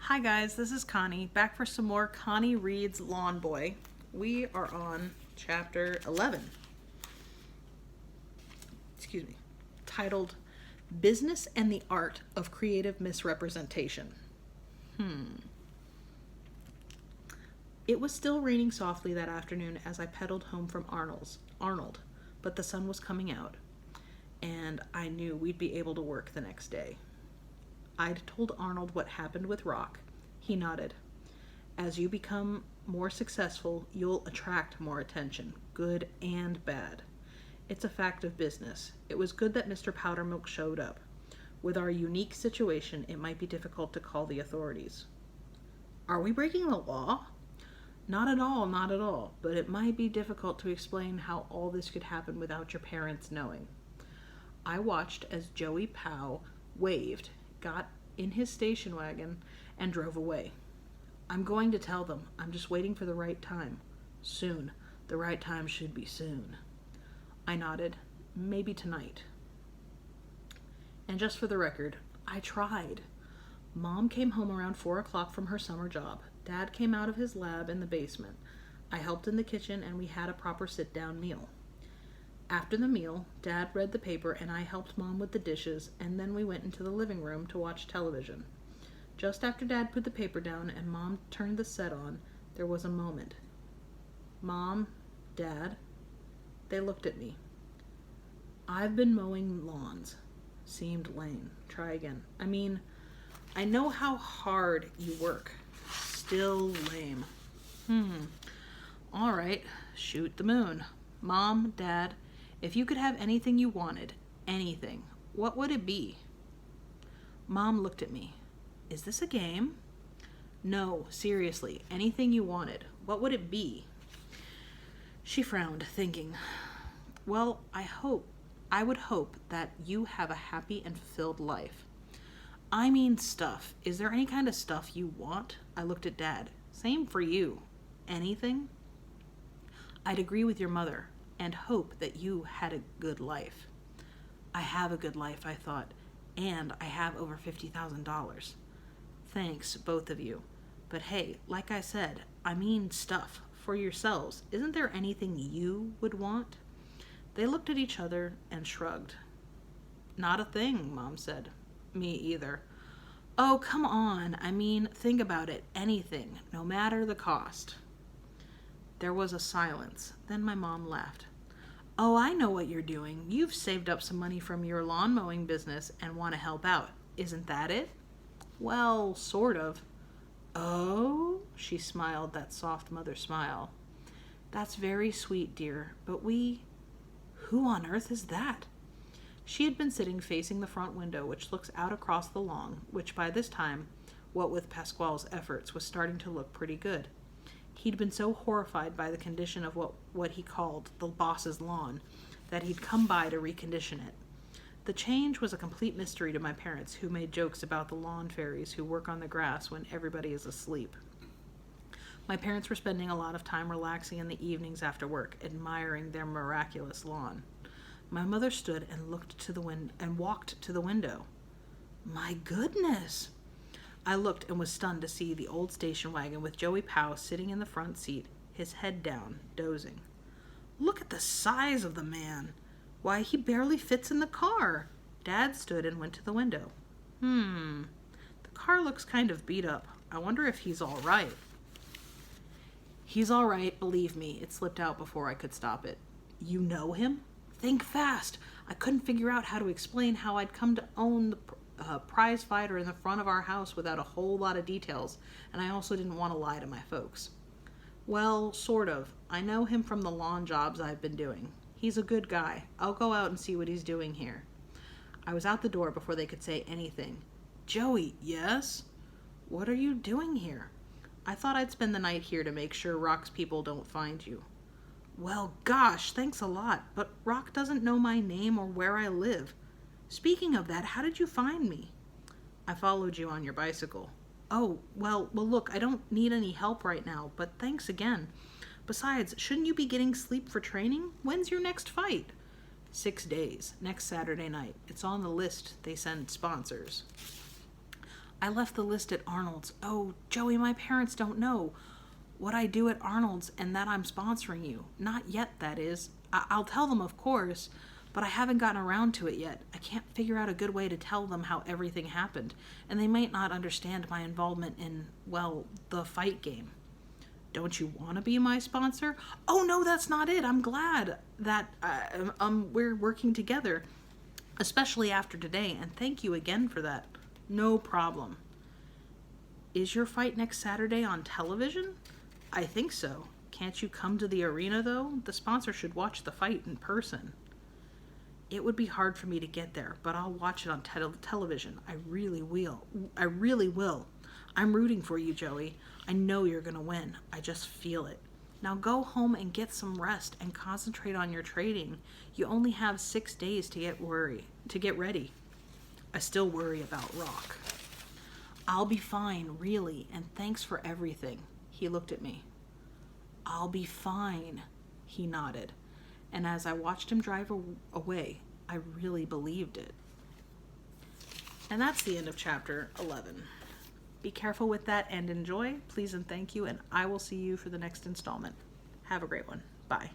Hi guys, this is Connie, back for some more Connie Reads Lawn Boy. We are on chapter 11, titled Business and the Art of Creative Misrepresentation. It was still raining softly that afternoon as I pedaled home from Arnold, but the sun was coming out, and I knew we'd be able to work the next day. I'd told Arnold what happened with Rock. He nodded. As you become more successful, you'll attract more attention, good and bad. It's a fact of business. It was good that Mr. Powdermilk showed up. With our unique situation, it might be difficult to call the authorities. Are we breaking the law? Not at all, but it might be difficult to explain how all this could happen without your parents knowing. I watched as Joey Pow waved, got in his station wagon, and drove away. I'm going to tell them. I'm just waiting for the right time. Soon. The right time should be soon. I nodded. Maybe tonight. And just for the record, I tried. Mom came home around 4 o'clock from her summer job. Dad came out of his lab in the basement. I helped in the kitchen and we had a proper sit-down meal. After the meal, Dad read the paper and I helped Mom with the dishes, and then we went into the living room to watch television. Just after Dad put the paper down and Mom turned the set on, there was a moment. Mom, Dad, they looked at me. I've been mowing lawns. Seemed lame. Try again. I know how hard you work. Still lame. All right, shoot the moon. Mom, Dad, if you could have anything you wanted, anything, what would it be? Mom looked at me. Is this a game? No, seriously, anything you wanted, what would it be? She frowned, thinking, well, I would hope that you have a happy and fulfilled life. I mean stuff. Is there any kind of stuff you want? I looked at Dad. Same for you. Anything? I'd agree with your mother and hope that you had a good life. I have a good life, I thought, and I have over $50,000. Thanks, both of you. But hey, like I said, I mean stuff for yourselves. Isn't there anything you would want? They looked at each other and shrugged. Not a thing, Mom said. Me either. Oh, come on. Think about it. Anything, no matter the cost. There was a silence. Then my mom laughed. Oh, I know what you're doing. You've saved up some money from your lawn mowing business and want to help out. Isn't that it? Well, sort of. Oh, she smiled that soft mother smile. That's very sweet, dear, but who on earth is that? She had been sitting facing the front window, which looks out across the lawn, which by this time, what with Pasquale's efforts, was starting to look pretty good. He'd been so horrified by the condition of what he called the boss's lawn that he'd come by to recondition it. The change was a complete mystery to my parents, who made jokes about the lawn fairies who work on the grass when everybody is asleep. My parents were spending a lot of time relaxing in the evenings after work, admiring their miraculous lawn. My mother stood and walked to the window. My goodness! I looked and was stunned to see the old station wagon with Joey Pow sitting in the front seat, his head down, dozing. Look at the size of the man! Why, he barely fits in the car! Dad stood and went to the window. The car looks kind of beat up. I wonder if he's all right. He's all right, believe me. It slipped out before I could stop it. You know him? Think fast. I couldn't figure out how to explain how I'd come to own the prize fighter in the front of our house without a whole lot of details, and I also didn't want to lie to my folks. Well, sort of. I know him from the lawn jobs I've been doing. He's a good guy. I'll go out and see what he's doing here. I was out the door before they could say anything. Joey, yes? What are you doing here? I thought I'd spend the night here to make sure Rock's people don't find you. Well, gosh, thanks a lot, but Rock doesn't know my name or where I live. Speaking of that, how did you find me? I followed you on your bicycle. Oh, well, look, I don't need any help right now, but thanks again. Besides, shouldn't you be getting sleep for training? When's your next fight? 6 days, next Saturday night. It's on the list they send sponsors. I left the list at Arnold's. Oh, Joey, my parents don't know what I do at Arnold's and that I'm sponsoring you. Not yet, that is. I'll tell them, of course, but I haven't gotten around to it yet. I can't figure out a good way to tell them how everything happened, and they might not understand my involvement in, well, the fight game. Don't you want to be my sponsor? Oh, no, that's not it. I'm glad that we're working together, especially after today, and thank you again for that. No problem. Is your fight next Saturday on television? I think so. Can't you come to the arena, though? The sponsor should watch the fight in person. It would be hard for me to get there, but I'll watch it on television. I really will. I really will. I'm rooting for you, Joey. I know you're going to win. I just feel it. Now go home and get some rest and concentrate on your training. You only have 6 days to get ready. I still worry about Rock. I'll be fine, really, and thanks for everything. He looked at me. I'll be fine, he nodded. And as I watched him drive away, I really believed it. And that's the end of chapter 11. Be careful with that and enjoy. Please and thank you, and I will see you for the next installment. Have a great one. Bye.